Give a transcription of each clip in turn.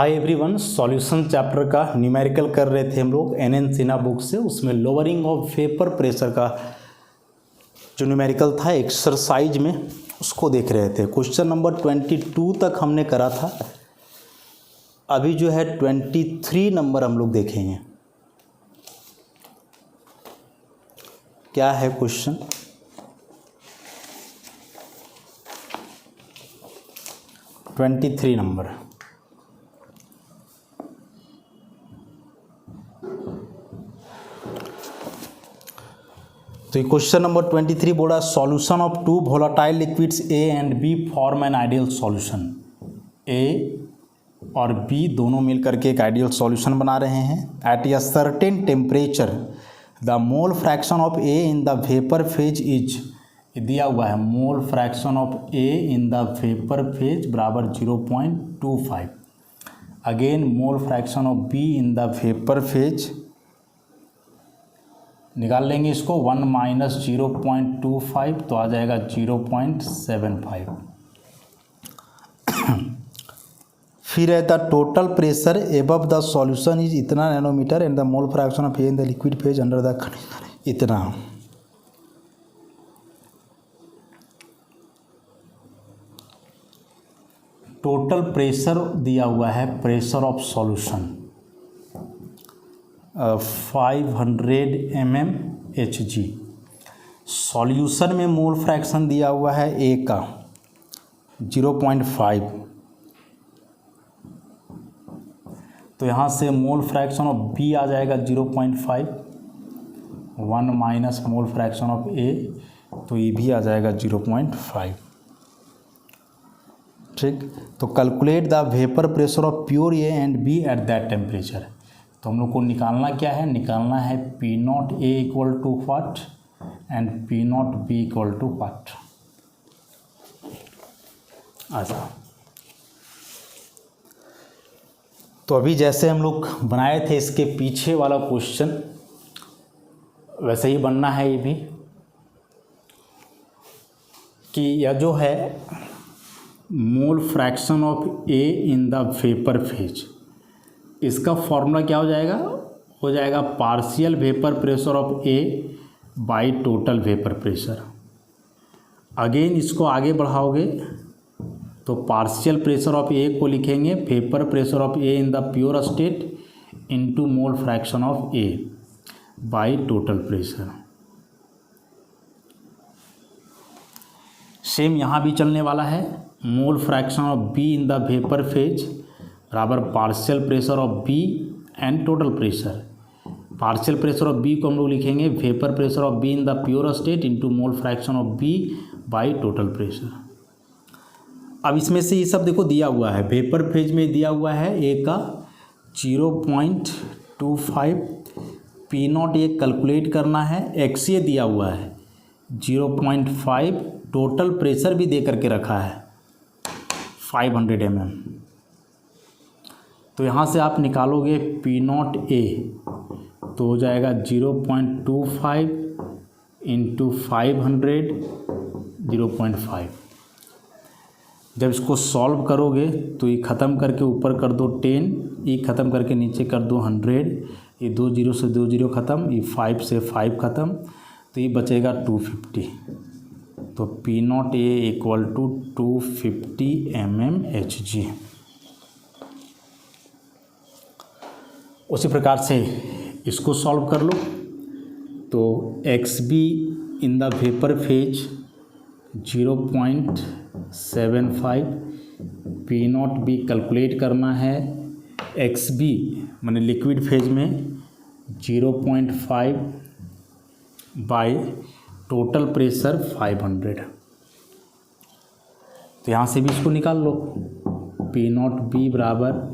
Hi everyone, solution chapter का numerical कर रहे थे हम लोग एन सिन्हा बुक से। उसमें लोअरिंग ऑफ वेपर प्रेशर का जो न्यूमेरिकल था एक्सरसाइज में उसको देख रहे थे। क्वेश्चन नंबर 22 तक हमने करा था। अभी जो है 23 नंबर हम लोग देखेंगे। क्या है क्वेश्चन? नंबर तो ये क्वेश्चन नंबर 23 बोला solution of two volatile liquids A and B form an ideal solution. A और बी दोनों मिलकर के एक आइडियल सॉल्यूशन बना रहे हैं। At a certain temperature the mole fraction of A in the vapour phase is, दिया हुआ है mole fraction of A in the vapour phase बराबर 0.25। Again mole fraction of B in the vapour phase निकाल लेंगे इसको 1 minus 0.25 तो आ जाएगा 0.75। फिर है the total pressure above the solution is इतना nanometre and the mole fraction of A in the liquid phase under the इतना। टोटल प्रेशर दिया हुआ है, pressure of solution 500 mmHg। Solution में मोल फ्रैक्शन दिया हुआ है ए का 0.5, तो यहाँ से मोल फ्रैक्शन ऑफ बी आ जाएगा 0.5। 1 माइनस मोल फ्रैक्शन ऑफ ए तो ये भी आ जाएगा 0.5। ठीक, तो calculate the vapour pressure of pure A and B at that temperature. तो हम लोग को निकालना क्या है? निकालना है P naught A equal to what and P naught B equal to what. अच्छा, तो अभी जैसे हम लोग बनाए थे इसके पीछे वाला क्वेश्चन वैसे ही बनना है ये भी, कि यह जो है mole fraction of A in the vapour phase, इसका फॉर्मूला क्या हो जाएगा partial vapour pressure of A by total vapour pressure. Again इसको आगे बढ़ाओगे तो पार्शियल प्रेशर ऑफ ए को लिखेंगे vapour pressure of A in the pure state into mole fraction of A by total pressure. Same यहाँ भी चलने वाला है। Mole fraction of B in the vapour phase बराबर partial pressure of B and total pressure. Partial pressure of B को हम लोग लिखेंगे vapour pressure of B in the pure state into mole fraction of B by total pressure. अब इसमें से ये सब देखो दिया हुआ है, वेपर फेज में दिया हुआ है ए का 0.25, पी नॉट ये कैलकुलेट करना है, एक्स ये दिया हुआ है 0.5, टोटल प्रेशर भी दे करके रखा है 500 mm। तो यहाँ से आप निकालोगे पी नॉट ए तो हो जाएगा 0.25 इंटू 500 0.5। जब इसको सॉल्व करोगे तो ये ख़त्म करके ऊपर कर दो 10, ये ख़त्म करके नीचे कर दो 100, ये 2 0 से 2 0 ख़त्म, ये 5 से 5 ख़त्म, तो ये बचेगा 250। तो P naught A equal to 250 mmHg। उसी प्रकार से इसको सॉल्व कर लो तो x B in the vapour phase 0.75, P naught B calculate करना है, एक्स बी माने लिक्विड फेज में 0.5 बाई टोटल प्रेशर 500। तो यहाँ से भी इसको निकाल लो, पी नॉट बी बराबर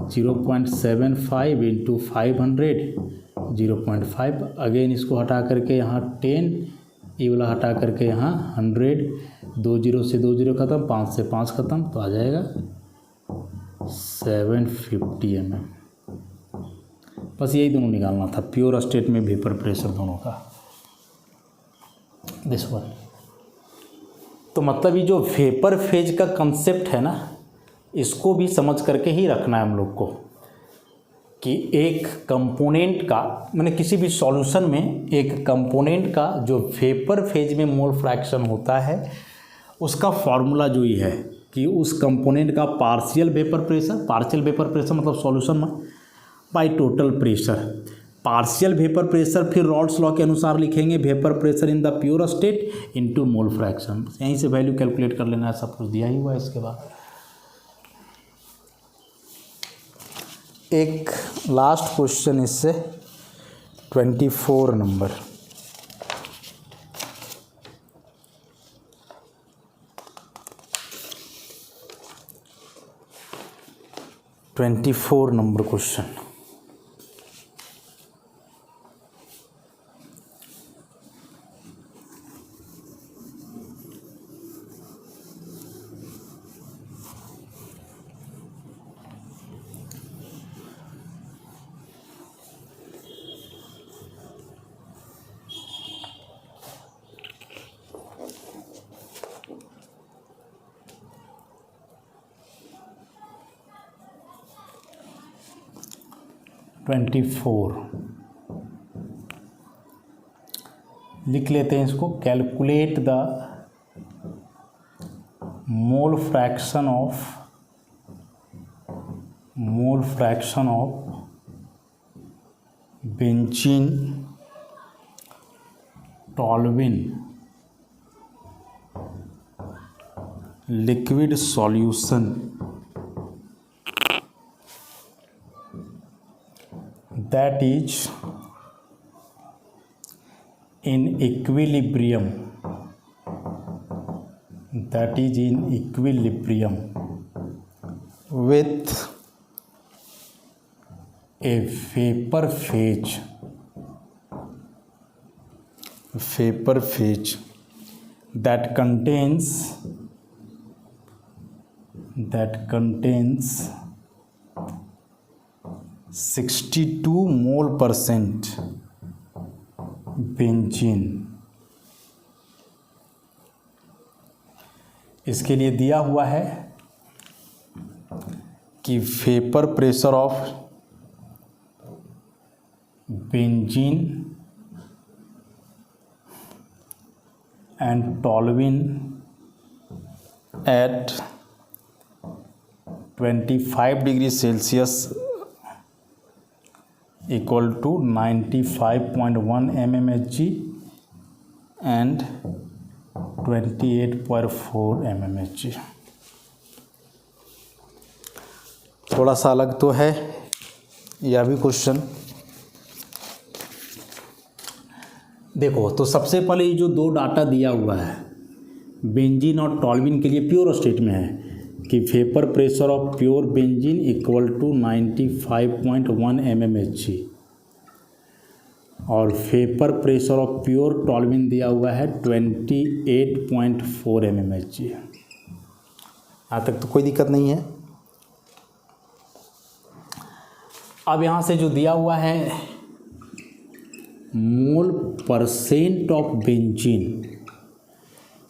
0.75 इंटू 500 0.5। अगेन इसको हटा करके यहाँ 10, ये वाला हटा करके यहाँ 100, 2 0 से 2 0 ख़त्म, 5 से 5 ख़त्म, तो आ जाएगा 750 mm। बस यही दोनों निकालना था, प्योर स्टेट में वेपर प्रेशर दोनों का, दिस वन। तो मतलब ये जो वेपर फेज का कंसेप्ट है ना, इसको भी समझ करके ही रखना है हम लोग को कि एक कंपोनेंट का, मैंने किसी भी सॉल्यूशन में एक कंपोनेंट का जो वेपर फेज में मोल फ्रैक्शन होता है उसका फॉर्मूला जो ही है कि उस कंपोनेंट का पार्शियल वेपर प्रेशर मतलब सॉल्यूशन में by total pressure, partial vapour pressure फिर रॉल्स लॉ के अनुसार लिखेंगे vapour pressure in the pure state into mole fraction. यहीं से वैल्यू कैलकुलेट कर लेना है, सब कुछ दिया ही हुआ है। इसके बाद एक लास्ट क्वेश्चन इससे 24 नंबर, क्वेश्चन। लिख लेते हैं इसको। Calculate the mole fraction of benzene toluene liquid solution that is in equilibrium with a vapor phase that contains 62 mole % benzene. इसके लिए दिया हुआ है कि vapour pressure of benzene and toluene at 25 degree Celsius equal to 95.1 mmHg and 28.4 mmHg। थोड़ा सा अलग तो है यह भी क्वेश्चन। देखो तो सबसे पहले ये जो दो डाटा दिया हुआ है बेंजीन और टॉल्विन के लिए प्योर स्टेट में है कि vapour pressure of pure benzene equal to 95.1 mmHg और vapour pressure of pure toluene दिया हुआ है 28.4 mmHg। यहाँ तक तो कोई दिक्कत नहीं है। अब यहाँ से जो दिया हुआ है मोल % of benzene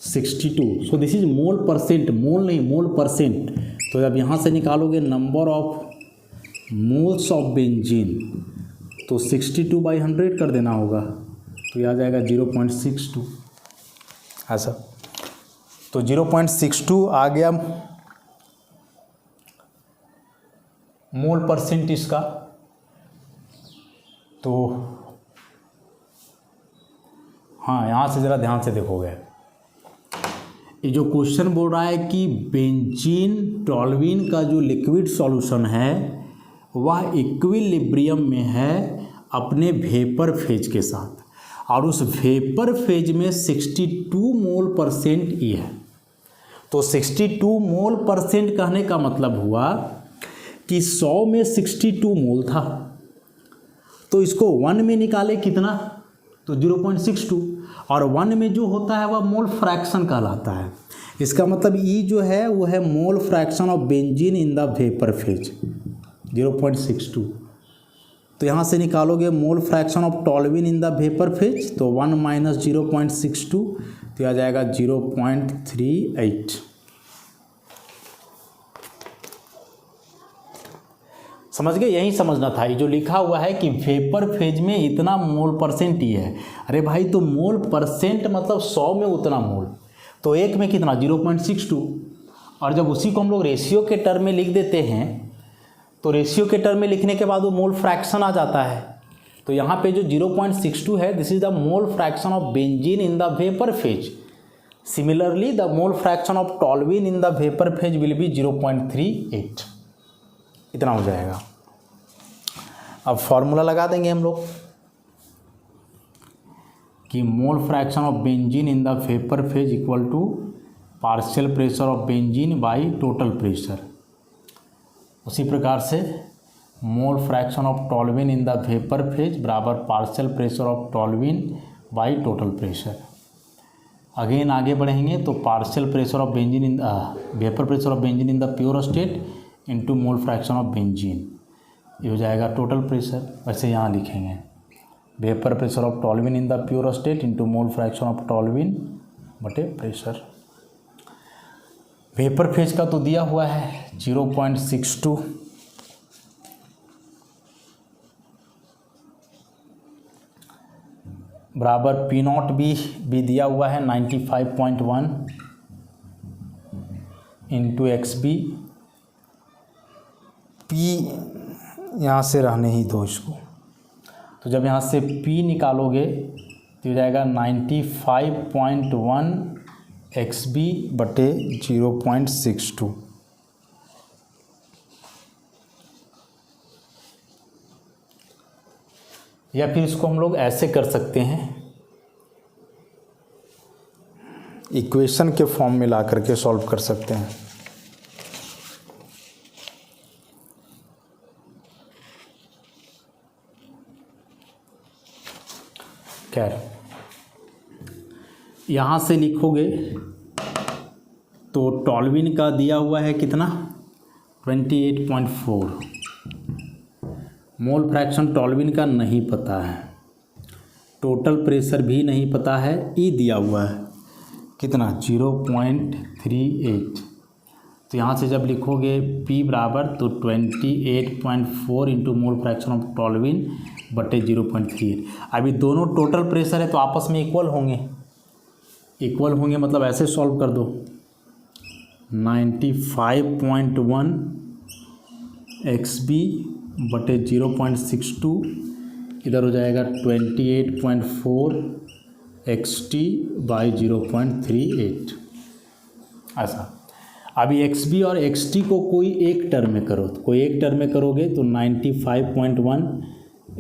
62, so this is mole %, मोल नहीं मोल %। तो जब यहाँ से निकालोगे number of moles of benzene तो 62/100 कर देना होगा तो ये आ जाएगा 0.62 ऐसा। तो 0.62 आ गया मोल % इसका। तो हाँ यहाँ से ज़रा ध्यान से देखोगे ये जो क्वेश्चन बोल रहा है कि बेंजीन टॉल्विन का जो लिक्विड सॉल्यूशन है वह इक्विलिब्रियम में है अपने वेपर फेज के साथ और उस वेपर फेज में 62 मोल % ई है। तो 62 मोल % कहने का मतलब हुआ कि 100 में 62 मोल था तो इसको 1 में निकाले कितना तो 0.62 और 1 में जो होता है वह मोल फ्रैक्शन कहलाता है। इसका मतलब ई जो है वो है mole fraction of benzene in the vapour phase 0.62। तो यहाँ से निकालोगे mole fraction of toluene in the vapour phase तो 1 माइनस 0.62 तो आ जाएगा 0.38। समझ गए, यही समझना था। ये जो लिखा हुआ है कि वेपर फेज में इतना मोल परसेंट ही है, अरे भाई तो मोल परसेंट मतलब 100 में उतना मोल, तो एक में कितना 0.62, और जब उसी को हम लोग रेशियो के टर्म में लिख देते हैं तो रेशियो के टर्म में लिखने के बाद वो मोल फ्रैक्शन आ जाता है। तो यहाँ पे जो 0.62 है, this is the mole fraction of benzene in the vapour phase. Similarly the mole fraction of toluene in the vapour phase will be 0.38, इतना हो जाएगा। अब फॉर्मूला लगा देंगे हम लोग कि mole fraction of benzene in the vapour phase equal to partial pressure of benzene by total pressure. उसी प्रकार से mole fraction of toluene in the vapour phase बराबर partial pressure of toluene by total pressure. Again आगे बढ़ेंगे तो partial pressure of benzene in vapour pressure of benzene in the pure state into mole fraction of benzene, ये हो जाएगा total pressure. वैसे यहाँ लिखेंगे vapour pressure of toluene in the pure state into mole fraction of toluene बटे pressure. Vapour phase का तो दिया हुआ है 0.62, बराबर पी नॉट भी दिया हुआ है 95.1 इंटू एक्स बी। पी यहाँ से रहने ही दो इसको, तो जब यहाँ से P निकालोगे तो हो जाएगा 95.1 XB बटे 0.62। या फिर इसको हम लोग ऐसे कर सकते हैं, इक्वेशन के फॉर्म में ला करके सॉल्व कर सकते हैं। खैर यहाँ से लिखोगे तो टॉल्यूइन का दिया हुआ है कितना 28.4, मोल फ्रैक्शन टॉल्यूइन का नहीं पता है, टोटल प्रेशर भी नहीं पता है, ई दिया हुआ है कितना 0.38। तो यहाँ से जब लिखोगे P बराबर तो 28.4 into mole fraction of toluene बटे 0.38। अभी दोनों टोटल प्रेशर है तो आपस में इक्वल होंगे, मतलब ऐसे सॉल्व कर दो 95.1 XB बटे 0.62, इधर हो जाएगा 28.4 XT बाई 0.38 ऐसा। अभी XB और XT को कोई एक टर्म में करो, तो कोई एक टर्म में करोगे तो 95.1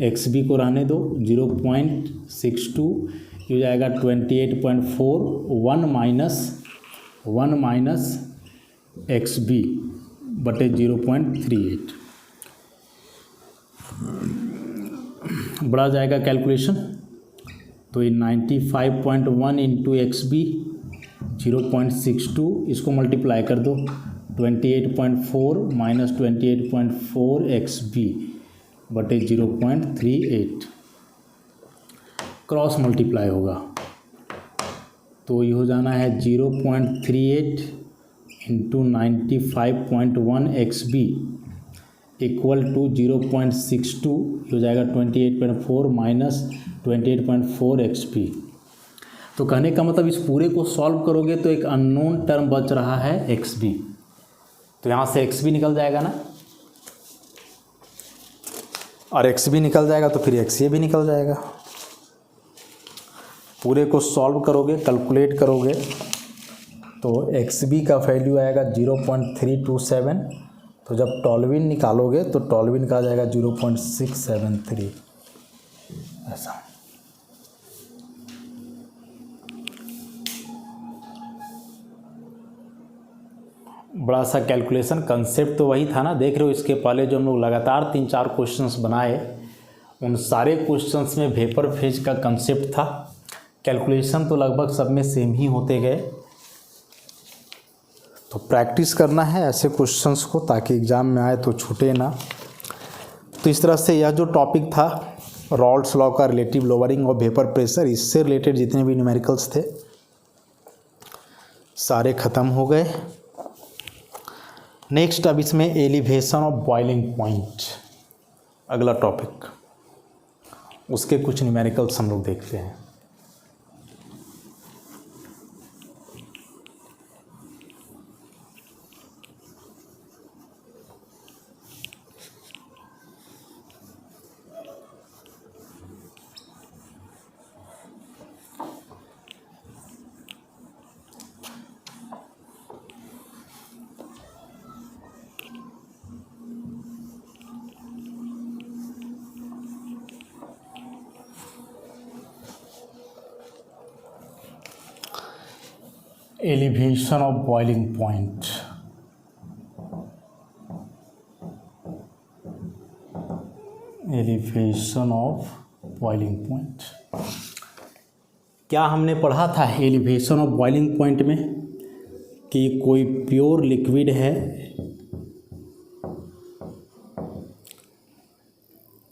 XB को रहने दो 0.62, ये हो जाएगा 28.4, 1 माइनस XB बटे 0.38, बढ़ा जाएगा कैलकुलेशन। तो ये 95.1 इंटू XB 0.62, इसको मल्टीप्लाई कर दो 28.4 माइनस 28.4 XB बटे 0.38, क्रॉस मल्टीप्लाई होगा तो ये हो जाना है 0.38 इंटू 95.1 XB इक्वल टू 0.62, हो जाएगा 28.4 माइनस 28.4 XB। तो कहने का मतलब इस पूरे को सॉल्व करोगे तो एक अननोन टर्म बच रहा है XB, तो यहाँ से XB निकल जाएगा ना, और XB निकल जाएगा तो फिर XA भी निकल जाएगा। पूरे को सॉल्व करोगे, कैलकुलेट करोगे तो XB का वैल्यू आएगा 0.327, तो जब टॉल्यूइन निकालोगे तो टॉल्यूइन का आ जाएगा 0.673 ऐसा। बड़ा सा कैलकुलेशन, कंसेप्ट तो वही था ना, देख रहे हो इसके पहले जो हम लोग लगातार 3-4 क्वेश्चंस बनाए उन सारे क्वेश्चंस में वेपर फेज का कंसेप्ट था। कैलकुलेशन तो लगभग सब में सेम ही होते गए, तो प्रैक्टिस करना है ऐसे क्वेश्चंस को ताकि एग्ज़ाम में आए तो छूटे ना। तो इस तरह से यह जो टॉपिक था रॉल्स लॉ का relative lowering of vapour pressure, इससे रिलेटेड जितने भी न्यूमेरिकल्स थे सारे ख़त्म हो गए। नेक्स्ट अब इसमें एलिवेशन ऑफ बॉइलिंग पॉइंट, अगला टॉपिक, उसके कुछ न्यूमेरिकल्स हम लोग देखते हैं। Elevation of boiling point. Elevation of boiling point. क्या हमने पढ़ा था एलिवेशन ऑफ बॉइलिंग पॉइंट में कि कोई प्योर लिक्विड है,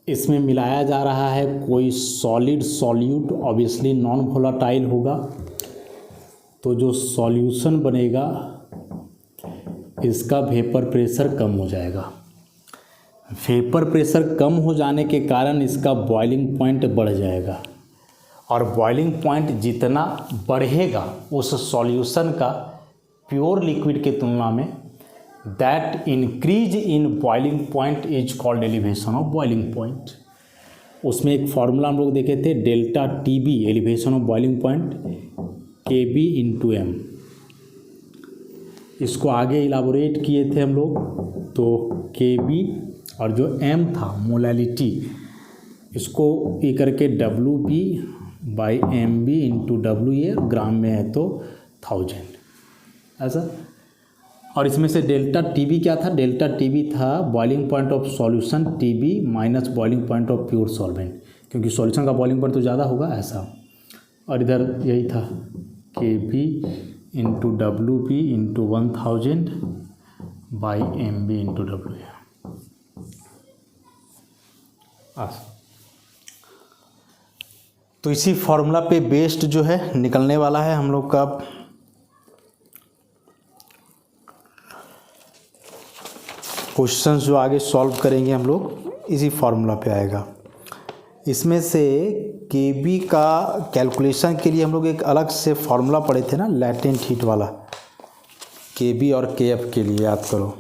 इसमें मिलाया जा रहा है कोई solid solute, obviously non volatile होगा, तो जो सॉल्यूशन बनेगा इसका वेपर प्रेशर कम हो जाएगा। वेपर प्रेशर कम हो जाने के कारण इसका बॉइलिंग पॉइंट बढ़ जाएगा, और बॉइलिंग पॉइंट जितना बढ़ेगा उस सॉल्यूशन का प्योर लिक्विड के तुलना में, that increase in boiling point is called elevation of boiling point. उसमें एक फार्मूला हम लोग देखे थे, delta T B elevation of boiling point KB into M. इसको आगे इलाबोरेट किए थे हम लोग, तो KB और जो M था मोलैलिटी, इसको ये करके WB by MB into WA, ग्राम में है तो 1000 ऐसा। और इसमें से डेल्टा TB क्या था, डेल्टा TB था boiling point of solution TB minus boiling point of pure solvent, क्योंकि सॉल्यूशन का बॉइलिंग पॉइंट तो ज़्यादा होगा ऐसा। और इधर यही था KB into WB into 1000 by MB into WA। तो इसी फॉर्मूला पे बेस्ड जो है निकलने वाला है हम लोग का क्वेश्चंस, जो आगे सॉल्व करेंगे हम लोग इसी फॉर्मूला पे आएगा। इसमें से KB का कैलकुलेशन के लिए हम लोग एक अलग से फार्मूला पढ़े थे ना, लैटेंट हीट वाला, KB और KF के लिए याद करो,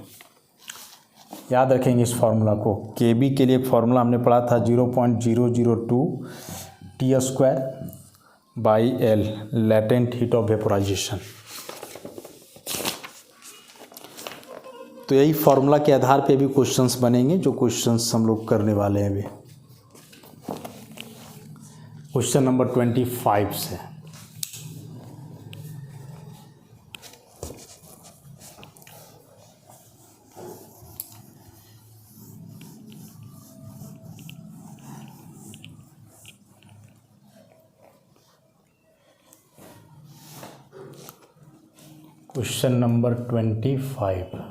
याद रखेंगे इस फार्मूला को। KB के लिए एक फार्मूला हमने पढ़ा था 0.002 T² by L, latent heat of vaporisation. तो यही फार्मूला के आधार पे भी क्वेश्चंस बनेंगे, जो क्वेश्चंस हम लोग करने वाले हैं अभी। क्वेश्चन नंबर 25 से, क्वेश्चन नंबर 25।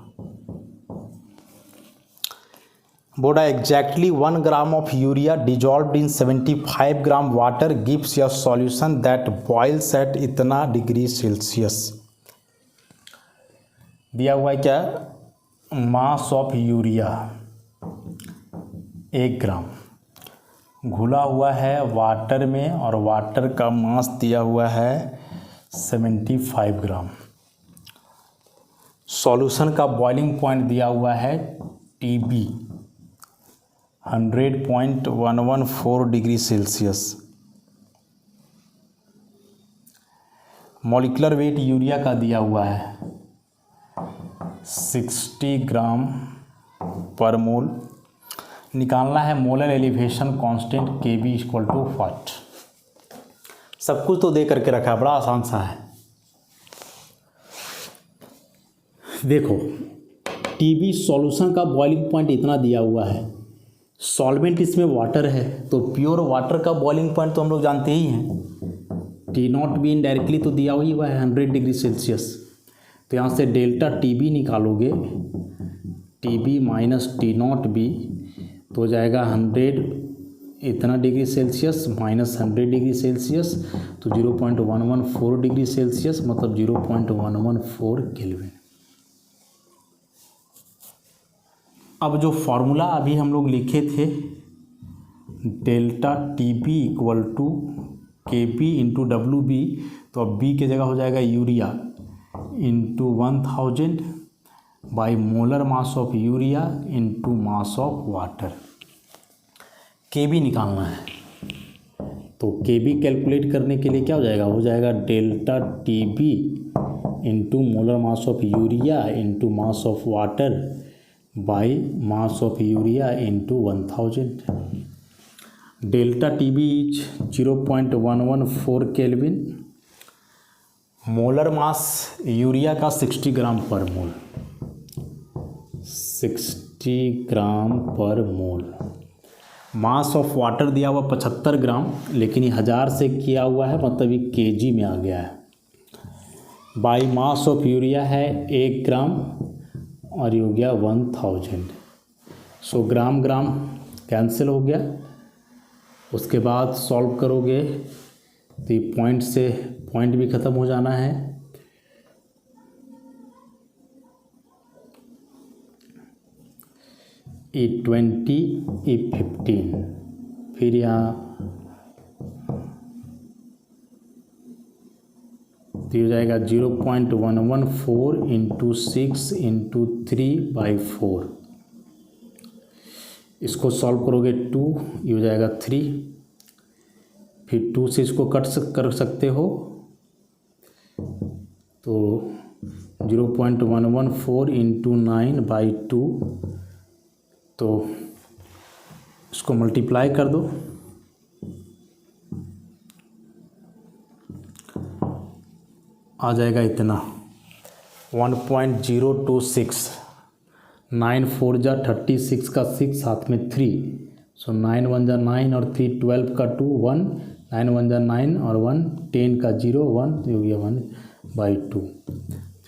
बोला exactly 1 gram of urea dissolved in 75 gram water gives your solution that boils at इतना डिग्री सेल्सियस। दिया हुआ है क्या, मास ऑफ यूरिया 1 ग्राम घुला हुआ है वाटर में, और वाटर का मास दिया हुआ है 75 ग्राम। सॉल्यूशन का बॉइलिंग पॉइंट दिया हुआ है TB 100.114 degree Celsius. Molecular weight urea का दिया हुआ है 60 ग्राम पर मोल। निकालना है molar elevation constant KB equal to what. सब कुछ तो दे करके रखा है, बड़ा आसान सा है। देखो TB सॉल्यूशन का बॉइलिंग पॉइंट इतना दिया हुआ है, सॉल्वेंट इसमें वाटर है, तो प्योर वाटर का बॉइलिंग पॉइंट तो हम लोग जानते ही हैं, T0 भी इनडायरेक्टली तो दिया ही हुआ है 100 डिग्री सेल्सियस। तो यहाँ से डेल्टा TB निकालोगे, TB माइनस T0 भी, तो हो जाएगा 100 इतना degree Celsius minus 100 degree Celsius, तो 0.114 डिग्री सेल्सियस, मतलब 0.114 केल्विन। अब जो फॉर्मूला अभी हम लोग लिखे थे delta T B equal to K B into W B, तो अब बी की जगह हो जाएगा urea into 1000 by molar mass of urea into mass of water. K B निकालना है, तो के बी कैलकुलेट करने के लिए क्या हो जाएगा, हो जाएगा delta T B into molar mass of urea into mass of water by mass of urea into 1000। Delta T B is 0.114 kelvin, molar mass urea का 60 ग्राम per mole, 60 gram per mole. Mass of water दिया हुआ 75 ग्राम, लेकिन ये 1000 से किया हुआ है, मतलब ये केजी में आ गया है। बाई मास ऑफ यूरिया है 1 ग्राम और ये हो गया 1000। सो ग्राम ग्राम कैंसिल हो गया। उसके बाद सॉल्व करोगे तो ये पॉइंट से पॉइंट भी ख़त्म हो जाना है। E 20 E 15, फिर यहाँ तो हो जाएगा 0.114 इंटू 6 इंटू 3/4। इसको सॉल्व करोगे 2, ये हो जाएगा 3, फिर 2 से इसको कर सकते हो, तो 0.114 इंटू 9/2, तो इसको मल्टीप्लाई कर दो, आ जाएगा इतना 1.026, 9 4 जा 36 का 6 साथ में 3, सो 9 1 जा 9 और 3 12 का 2 1, 9 1 जा 9 और 1 10 का 0 1, तो हो गया 1/2।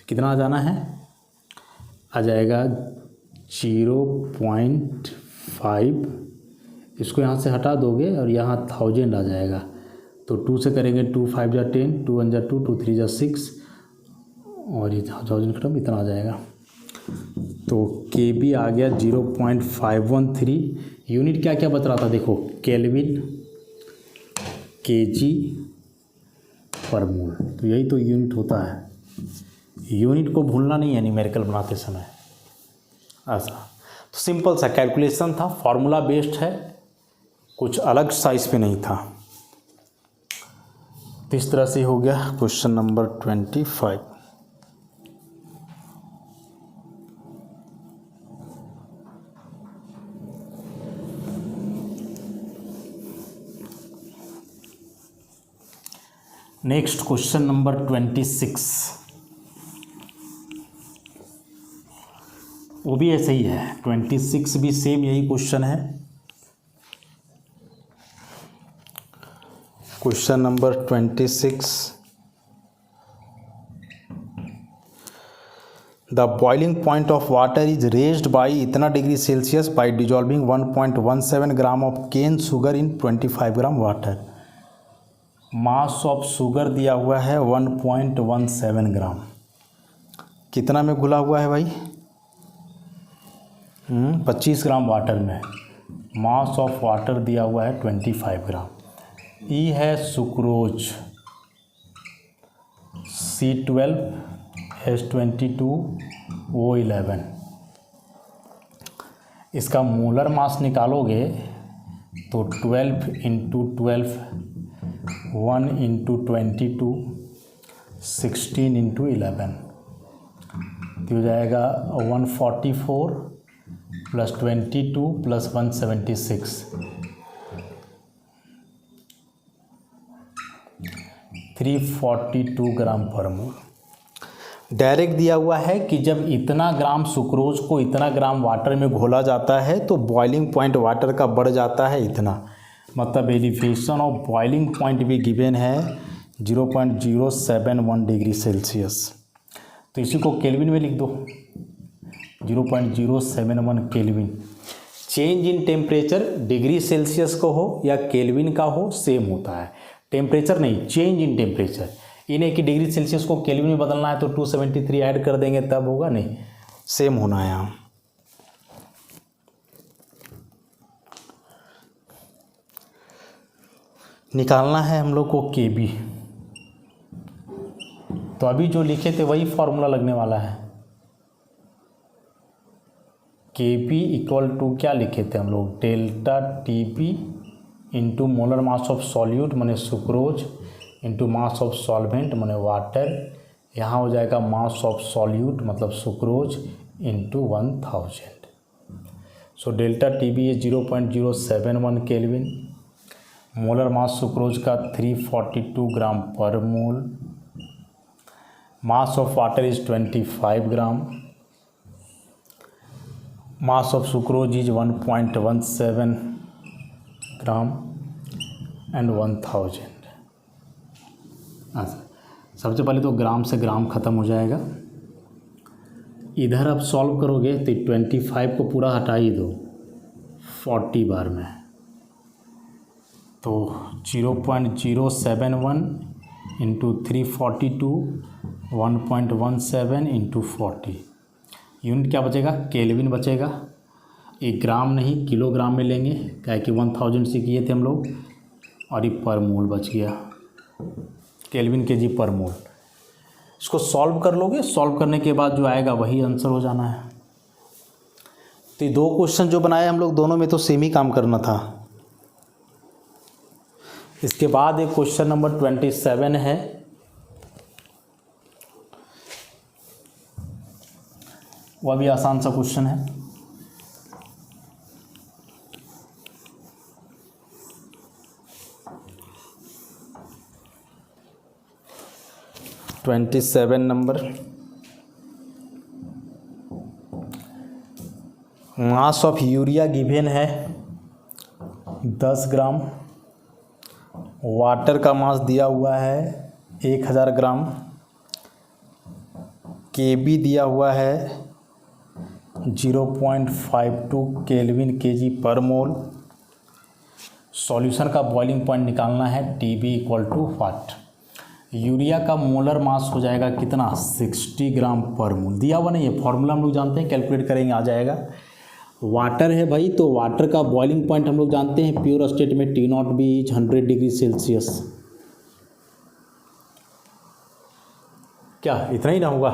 कितना आ जाना है, आ जाएगा 0.5, इसको यहाँ से हटा दोगे और यहाँ 1000 आ जाएगा, तो 2 से करेंगे 2 5 जा 10, 2 1 जा 2, 2 3 जा 6 और ये 1000 खत्म, इतना आ जाएगा। तो के बी आ गया 0.513। यूनिट क्या क्या बता रहा था, देखो केल्विन, केजी पर मोल, तो यही तो यूनिट होता है। यूनिट को भूलना नहीं है न्यूमेरिकल बनाते समय, ऐसा। तो सिंपल सा कैलकुलेशन था, फॉर्मूला बेस्ड है, कुछ अलग साइज पे नहीं था। तो इस तरह से हो गया question number 25। Next question number 26, वो भी ऐसे ही है। 26 भी सेम यही क्वेश्चन है। Question number 26, the boiling point of water is raised by इतना degree Celsius by dissolving 1.17 gram of cane sugar in 25 gram water. Mass of sugar दिया हुआ है 1.17 ग्राम, कितना में घुला हुआ है भाई, 25 ग्राम वाटर में। मास ऑफ वाटर दिया हुआ है 25 ग्राम। ई है सुक्रोज C12 H22 O11। इसका मोलर मास निकालोगे तो 12 इंटू 12 1 इंटू 22 16 इंटू 11, तो हो जाएगा 144 प्लस 22 प्लस 176, 342 ग्राम पर मोल। डायरेक्ट दिया हुआ है कि जब इतना ग्राम सुक्रोज को इतना ग्राम वाटर में घोला जाता है तो बॉइलिंग पॉइंट वाटर का बढ़ जाता है इतना, मतलब एलिवेशन ऑफ बॉइलिंग पॉइंट भी गिवन है 0.071 डिग्री सेल्सियस। तो इसी को केल्विन में लिख दो, 0.071 kelvin. Change in temperature degree Celsius को हो या केल्विन का हो सेम होता है, टेम्परेचर नहीं, चेंज इन टेम्परेचर। इन्हें कि डिग्री सेल्सियस को केल्विन में बदलना है तो 273 ऐड कर देंगे तब होगा, नहीं सेम होना है यहाँ। निकालना है हम लोग को Kb। तो अभी जो लिखे थे वही फॉर्मूला लगने वाला है। Kb इक्वल टू क्या लिखे थे हम लोग, delta Tb into molar mass of solute माने sucrose into mass of solvent माने वाटर। यहाँ हो जाएगा मास ऑफ सॉल्यूट मतलब sucrose into 1000। So delta Tb है 0.071 केल्विन। मोलर मास सुक्रोज का 342 gram per mole. Mass of water is 25 gram. Mass of sucrose is 1.17 gram and 1000। अच्छा, सबसे पहले तो ग्राम से ग्राम ख़त्म हो जाएगा। इधर अब सॉल्व करोगे तो 25 को पूरा हटा ही दो 40 बार में, तो 0.071 इंटू 342 1.17 इंटू 40। यूनिट क्या बचेगा, केल्विन बचेगा। एक ग्राम नहीं किलोग्राम में लेंगे, क्या कि 1000 से किए थे हम लोग, और ये पर मोल बच गया, केल्विन केजी पर मोल। इसको सॉल्व कर लोगे, सॉल्व करने के बाद जो आएगा वही आंसर हो जाना है। तो ये दो क्वेश्चन जो बनाए हम लोग, दोनों में तो सेम ही काम करना था। इसके बाद एक क्वेश्चन नंबर 27 है। वह भी आसान सा क्वेश्चन है। Number, mass of urea given है 10 ग्राम। वाटर का मास दिया हुआ है 1000 ग्राम। Kb दिया हुआ है 0.52 kelvin kg per mole. Solution का बॉइलिंग पॉइंट निकालना है, Tb इक्वल टू वाट। यूरिया का मोलर मास हो जाएगा कितना, 60 ग्राम पर मोल। दिया हुआ नहीं है, फॉर्मूला हम लोग जानते हैं, कैलकुलेट करेंगे आ जाएगा। वाटर है भाई, तो वाटर का बॉइलिंग पॉइंट हम लोग जानते हैं, प्योर स्टेट में T0 भी 100 डिग्री सेल्सियस। क्या इतना ही ना होगा,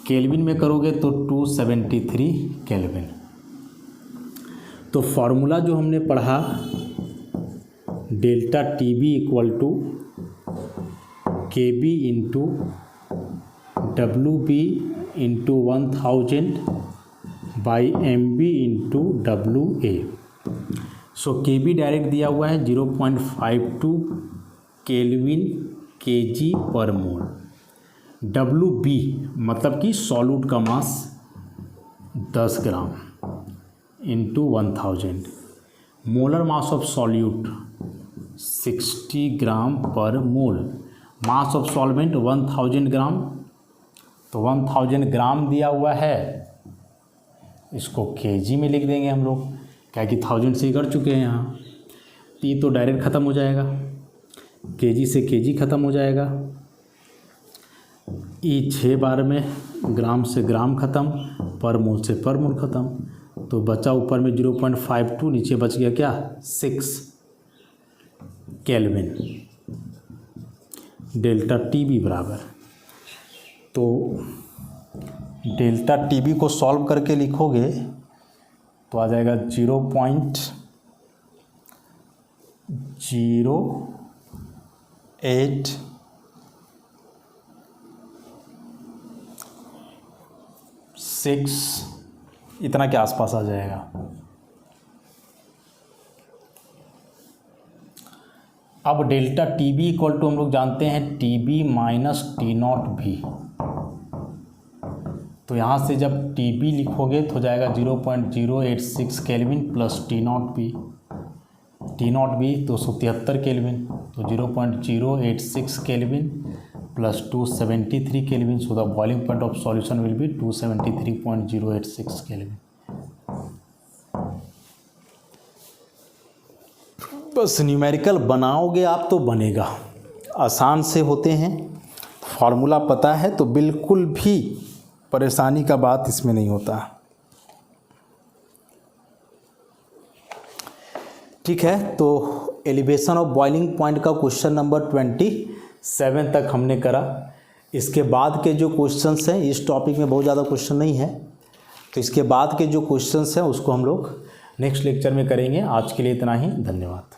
केल्विन में करोगे तो 273 केल्विन। तो फॉर्मूला जो हमने पढ़ा, delta Tb equal to Kb into WB into 1000 by MB into WA। So Kb direct दिया हुआ है 0.52 केल्विन केजी पर मोल। WB मतलब कि सॉल्यूट का मास 10 gram into 1000। Molar mass of solute 60 gram per mole. Mass of solvent 1000 ग्राम, तो 1000 ग्राम दिया हुआ है, इसको केजी में लिख देंगे हम लोग, क्या कि 1000 से ही कर चुके हैं यहाँ। ये तो डायरेक्ट ख़त्म हो जाएगा, केजी से केजी ख़त्म हो जाएगा। ये 6 बार में ग्राम से ग्राम ख़त्म, पर मोल से पर मोल ख़त्म। तो बचा ऊपर में 0.52, नीचे बच गया क्या 6 केल्विन। डेल्टा Tb बराबर, तो डेल्टा Tb को सॉल्व करके लिखोगे तो आ जाएगा 0.086 इतना के आसपास आ जाएगा। अब डेल्टा Tb इक्वल टू हम लोग जानते हैं Tb माइनस T0 भी। तो यहाँ से जब Tb लिखोगे तो हो जाएगा 0.086 केल्विन प्लस T0 भी। T0 भी 273 केल्विन, तो 0.086 kelvin plus 273 kelvin. So the boiling point of solution will be 273.086 kelvin. बस न्यूमेरिकल बनाओगे आप तो बनेगा, आसान से होते हैं। फार्मूला पता है तो बिल्कुल भी परेशानी का बात इसमें नहीं होता। ठीक है, तो एलिवेशन ऑफ बॉइलिंग पॉइंट का क्वेश्चन नंबर 27 तक हमने करा। इसके बाद के जो क्वेश्चंस हैं, इस टॉपिक में बहुत ज़्यादा क्वेश्चन नहीं है, तो इसके बाद के जो क्वेश्चंस हैं उसको हम लोग नेक्स्ट लेक्चर में करेंगे। आज के लिए इतना ही, धन्यवाद।